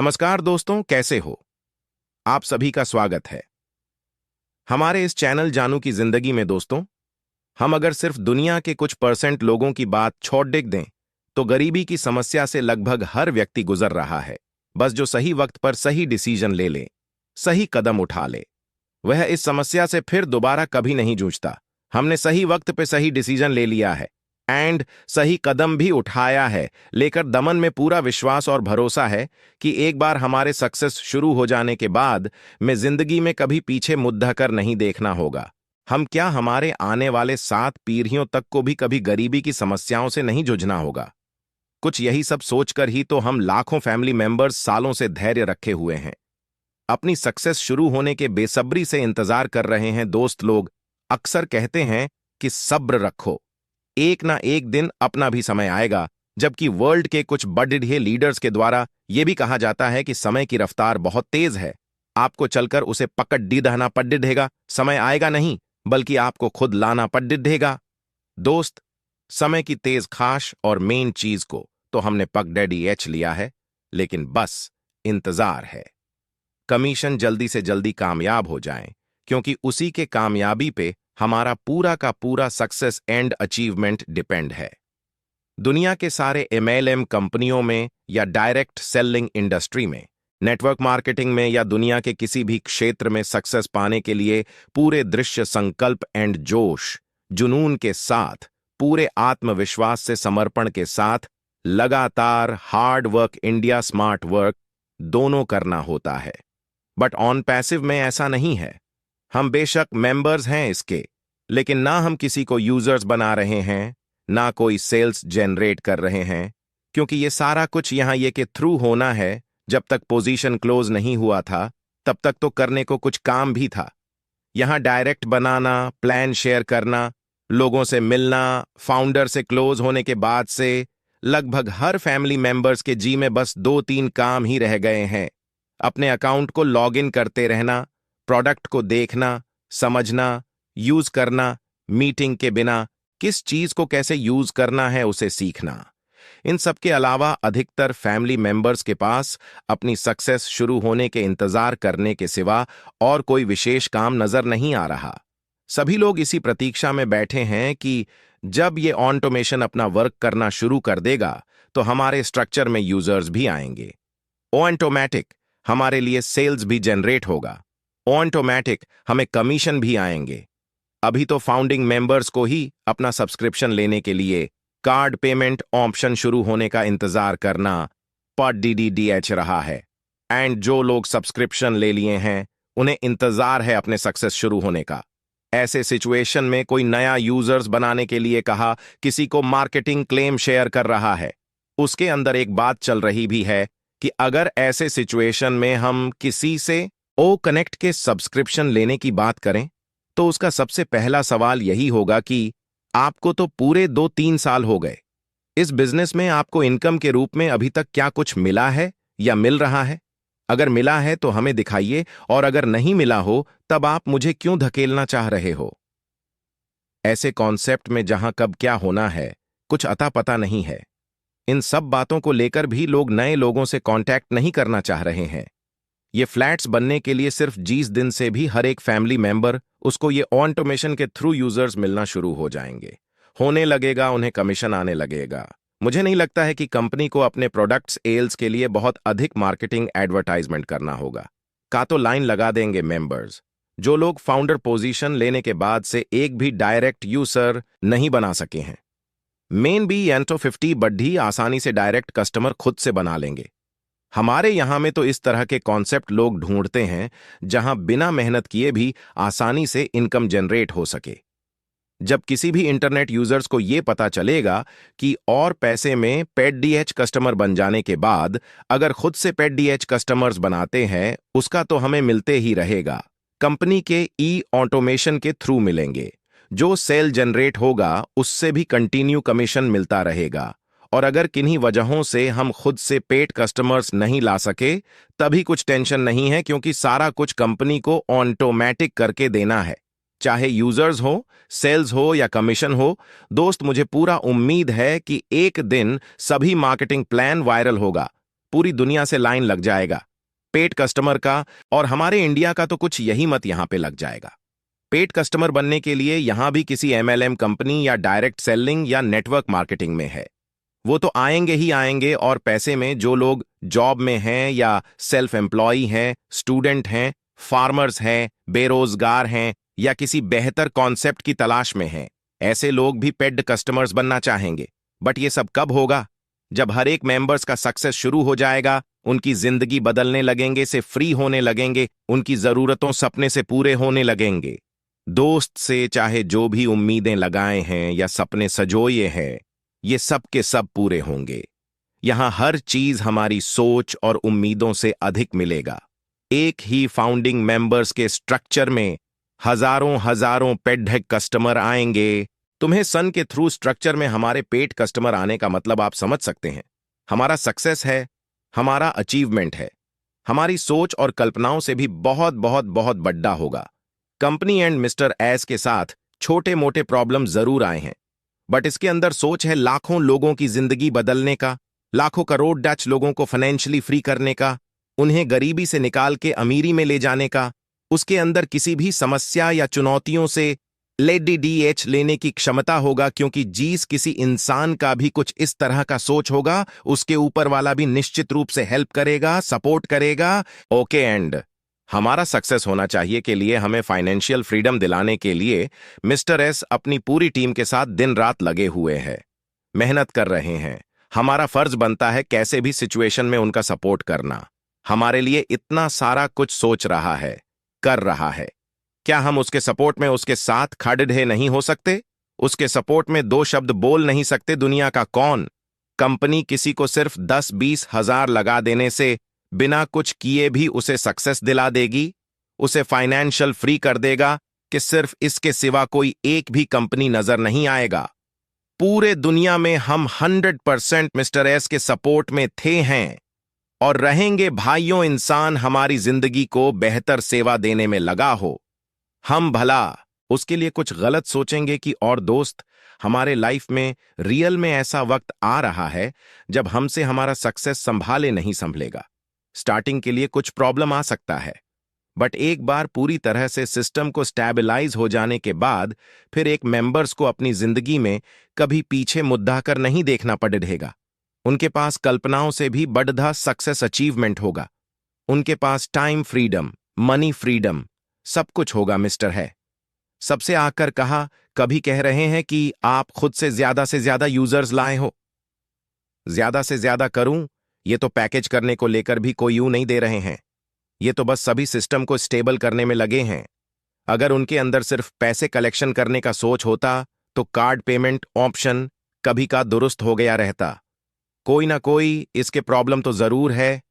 नमस्कार दोस्तों, कैसे हो? आप सभी का स्वागत है हमारे इस चैनल जानू की जिंदगी में। दोस्तों, हम अगर सिर्फ दुनिया के कुछ परसेंट लोगों की बात छोड़ दें तो गरीबी की समस्या से लगभग हर व्यक्ति गुजर रहा है। बस जो सही वक्त पर सही डिसीजन ले ले, सही कदम उठा ले, वह इस समस्या से फिर दोबारा कभी नहीं जूझता। हमने सही वक्त पे सही डिसीजन ले लिया है एंड सही कदम भी उठाया है, लेकर दमन में पूरा विश्वास और भरोसा है कि एक बार हमारे सक्सेस शुरू हो जाने के बाद में जिंदगी में कभी पीछे मुद्दा कर नहीं देखना होगा। हम क्या, हमारे आने वाले 7 पीढ़ियों तक को भी कभी गरीबी की समस्याओं से नहीं जूझना होगा। कुछ यही सब सोचकर ही तो हम लाखों फैमिली मेंबर्स सालों से धैर्य रखे हुए हैं, अपनी सक्सेस शुरू होने के बेसब्री से इंतजार कर रहे हैं। दोस्त लोग अक्सर कहते हैं कि सब्र रखो, एक ना एक दिन अपना भी समय आएगा, जबकि वर्ल्ड के कुछ बड़े लीडर्स के द्वारा यह भी कहा जाता है कि समय की रफ्तार बहुत तेज है, आपको चलकर उसे पकड़ दीदहना पड़ेगा। समय आएगा नहीं, बल्कि आपको खुद लाना पड़ेगा। दोस्त, समय की तेज खाश और मेन चीज को तो हमने पकड़ लिया है, लेकिन बस इंतजार है कमीशन जल्दी से जल्दी कामयाब हो जाएं, क्योंकि उसी के कामयाबी पे हमारा पूरा का पूरा सक्सेस एंड अचीवमेंट डिपेंड है। दुनिया के सारे एमएलएम कंपनियों में या डायरेक्ट सेलिंग इंडस्ट्री में, नेटवर्क मार्केटिंग में या दुनिया के किसी भी क्षेत्र में सक्सेस पाने के लिए पूरे दृश्य संकल्प एंड जोश जुनून के साथ, पूरे आत्मविश्वास से समर्पण के साथ लगातार hard work India smart work दोनों करना होता है। बट ऑन पैसिव में ऐसा नहीं है। हम बेशक मेंबर्स हैं इसके, लेकिन ना हम किसी को यूजर्स बना रहे हैं, ना कोई सेल्स जनरेट कर रहे हैं, क्योंकि ये सारा कुछ यहां ये के थ्रू होना है। जब तक पोजीशन क्लोज नहीं हुआ था, तब तक तो करने को कुछ काम भी था। यहां डायरेक्ट बनाना, प्लान शेयर करना, लोगों से मिलना, फाउंडर से क्लोज होने के बाद से लगभग हर फैमिली मेंबर्स के जी में बस 2-3 काम ही रह गए हैं। अपने अकाउंट को लॉग इन करते रहना, प्रोडक्ट को देखना, समझना, यूज करना, मीटिंग के बिना किस चीज को कैसे यूज करना है उसे सीखना। इन सब के अलावा अधिकतर फैमिली मेंबर्स के पास अपनी सक्सेस शुरू होने के इंतजार करने के सिवा और कोई विशेष काम नजर नहीं आ रहा। सभी लोग इसी प्रतीक्षा में बैठे हैं कि जब ये ऑटोमेशन अपना वर्क करना शुरू कर देगा तो हमारे स्ट्रक्चर में यूजर्स भी आएंगे। ऑटोमेटिक हमारे लिए सेल्स भी जनरेट होगा, ऑटोमेटिक हमें कमीशन भी आएंगे। अभी तो फाउंडिंग मेंबर्स को ही अपना सब्सक्रिप्शन लेने के लिए कार्ड पेमेंट ऑप्शन शुरू होने का इंतजार करना पड़ रहा है, एंड जो लोग सब्सक्रिप्शन ले लिए हैं उन्हें इंतजार है अपने सक्सेस शुरू होने का। ऐसे सिचुएशन में कोई नया यूजर्स बनाने के लिए कहा, किसी को मार्केटिंग क्लेम शेयर कर रहा है, उसके अंदर एक बात चल रही भी है कि अगर ऐसे सिचुएशन में हम किसी से ओ कनेक्ट के सब्सक्रिप्शन लेने की बात करें तो उसका सबसे पहला सवाल यही होगा कि आपको तो पूरे 2-3 साल हो गए इस बिजनेस में, आपको इनकम के रूप में अभी तक क्या कुछ मिला है या मिल रहा है? अगर मिला है तो हमें दिखाइए, और अगर नहीं मिला हो तब आप मुझे क्यों धकेलना चाह रहे हो? ऐसे कॉन्सेप्ट में जहां कब क्या होना है कुछ अता पता नहीं है, इन सब बातों को लेकर भी लोग नए लोगों से कांटेक्ट नहीं करना चाह रहे हैं। ये फ्लैट्स बनने के लिए सिर्फ 20 दिन से भी हर एक फैमिली मेंबर उसको ये ऑटोमेशन के थ्रू यूजर्स मिलना शुरू हो जाएंगे, होने लगेगा, उन्हें कमीशन आने लगेगा। मुझे नहीं लगता है कि कंपनी को अपने प्रोडक्ट्स एल्स के लिए बहुत अधिक मार्केटिंग एडवर्टाइजमेंट करना होगा। का तो लाइन लगा देंगे मेंबर्स, जो लोग फाउंडर पोजीशन लेने के बाद से एक भी डायरेक्ट यूजर नहीं बना सके हैं। मेन भी एंटो 50 बढ़ी आसानी से डायरेक्ट कस्टमर खुद से बना लेंगे। हमारे यहां में तो इस तरह के कॉन्सेप्ट लोग ढूंढते हैं जहां बिना मेहनत किए भी आसानी से इनकम जनरेट हो सके। जब किसी भी इंटरनेट यूजर्स को यह पता चलेगा कि और पैसे में पेड डीएच कस्टमर बन जाने के बाद अगर खुद से पेड डीएच कस्टमर्स बनाते हैं, उसका तो हमें मिलते ही रहेगा। कंपनी के ई ऑटोमेशन के थ्रू मिलेंगे, जो सेल जनरेट होगा उससे भी कंटिन्यू कमीशन मिलता रहेगा। और अगर किन्हीं वजहों से हम खुद से पेड कस्टमर्स नहीं ला सके, तभी कुछ टेंशन नहीं है, क्योंकि सारा कुछ कंपनी को ऑटोमेटिक करके देना है, चाहे यूजर्स हो, सेल्स हो या कमीशन हो। दोस्त, मुझे पूरा उम्मीद है कि एक दिन सभी मार्केटिंग प्लान वायरल होगा, पूरी दुनिया से लाइन लग जाएगा पेड कस्टमर का। और हमारे इंडिया का तो कुछ यही मत यहां पे लग जाएगा। पेड कस्टमर बनने के लिए यहां भी किसी एमएलएम कंपनी या डायरेक्ट सेलिंग या नेटवर्क मार्केटिंग में है। वो तो आएंगे ही आएंगे, और पैसे में जो लोग जॉब में हैं या सेल्फ एम्प्लॉय हैं, स्टूडेंट हैं, फार्मर्स हैं, बेरोजगार हैं या किसी बेहतर कॉन्सेप्ट की तलाश में हैं, ऐसे लोग भी पेड कस्टमर्स बनना चाहेंगे। बट ये सब कब होगा? जब हर एक मेंबर्स का सक्सेस शुरू हो जाएगा, उनकी जिंदगी बदलने लगेंगे, से फ्री होने लगेंगे, उनकी जरूरतों सपने से पूरे होने लगेंगे। दोस्त से चाहे जो भी उम्मीदें लगाए हैं या सपने सजोए हैं, ये सब के सब पूरे होंगे। यहां हर चीज हमारी सोच और उम्मीदों से अधिक मिलेगा। एक ही फाउंडिंग मेंबर्स के स्ट्रक्चर में हजारों हजारों पेड कस्टमर आएंगे। तुम्हें सन के थ्रू स्ट्रक्चर में हमारे पेड कस्टमर आने का मतलब आप समझ सकते हैं। हमारा सक्सेस है, हमारा अचीवमेंट है, हमारी सोच और कल्पनाओं से भी बहुत बहुत बहुत बड़ा होगा। कंपनी एंड मिस्टर एस के साथ छोटे मोटे प्रॉब्लम जरूर आए हैं, बट इसके अंदर सोच है लाखों लोगों की जिंदगी बदलने का, लाखों करोड़ डच लोगों को फाइनेंशियली फ्री करने का, उन्हें गरीबी से निकाल के अमीरी में ले जाने का। उसके अंदर किसी भी समस्या या चुनौतियों से लेडीडीएच लेने की क्षमता होगा, क्योंकि जीस किसी इंसान का भी कुछ इस तरह का सोच होगा, उसके ऊपर वाला भी निश्चित रूप से हेल्प करेगा, सपोर्ट करेगा। ओके एंड हमारा सक्सेस होना चाहिए के लिए हमें फाइनेंशियल फ्रीडम दिलाने के लिए मिस्टर एस अपनी पूरी टीम के साथ दिन रात लगे हुए हैं, मेहनत कर रहे हैं। हमारा फर्ज बनता है कैसे भी सिचुएशन में उनका सपोर्ट करना। हमारे लिए इतना सारा कुछ सोच रहा है, कर रहा है, क्या हम उसके सपोर्ट में उसके साथ खड़े नहीं हो सकते? उसके सपोर्ट में दो शब्द बोल नहीं सकते? दुनिया का कौन कंपनी किसी को सिर्फ 10-20 हजार लगा देने से, बिना कुछ किए भी उसे सक्सेस दिला देगी, उसे फाइनेंशियल फ्री कर देगा कि सिर्फ इसके सिवा कोई एक भी कंपनी नजर नहीं आएगा? पूरे दुनिया में हम 100% मिस्टर एस के सपोर्ट में थे, हैं और रहेंगे। भाइयों, इंसान हमारी जिंदगी को बेहतर सेवा देने में लगा हो, हम भला उसके लिए कुछ गलत सोचेंगे कि? और दोस्त, हमारे लाइफ में रियल में ऐसा वक्त आ रहा है जब हमसे हमारा सक्सेस संभाले नहीं संभलेगा। स्टार्टिंग के लिए कुछ प्रॉब्लम आ सकता है, बट एक बार पूरी तरह से सिस्टम को स्टेबलाइज हो जाने के बाद फिर एक मेंबर्स को अपनी जिंदगी में कभी पीछे मुद्दा कर नहीं देखना पड़ेगा। उनके पास कल्पनाओं से भी बढ़ा सक्सेस अचीवमेंट होगा। उनके पास टाइम फ्रीडम, मनी फ्रीडम, सब कुछ होगा। मिस्टर है सबसे आकर कहा, कभी कह रहे हैं कि आप खुद से ज्यादा यूजर्स लाए हो। ज्यादा से ज्यादा करूं, ये तो पैकेज करने को लेकर भी कोई यूं नहीं दे रहे हैं। ये तो बस सभी सिस्टम को स्टेबल करने में लगे हैं। अगर उनके अंदर सिर्फ पैसे कलेक्शन करने का सोच होता तो कार्ड पेमेंट ऑप्शन कभी का दुरुस्त हो गया रहता। कोई ना कोई इसके प्रॉब्लम तो जरूर है।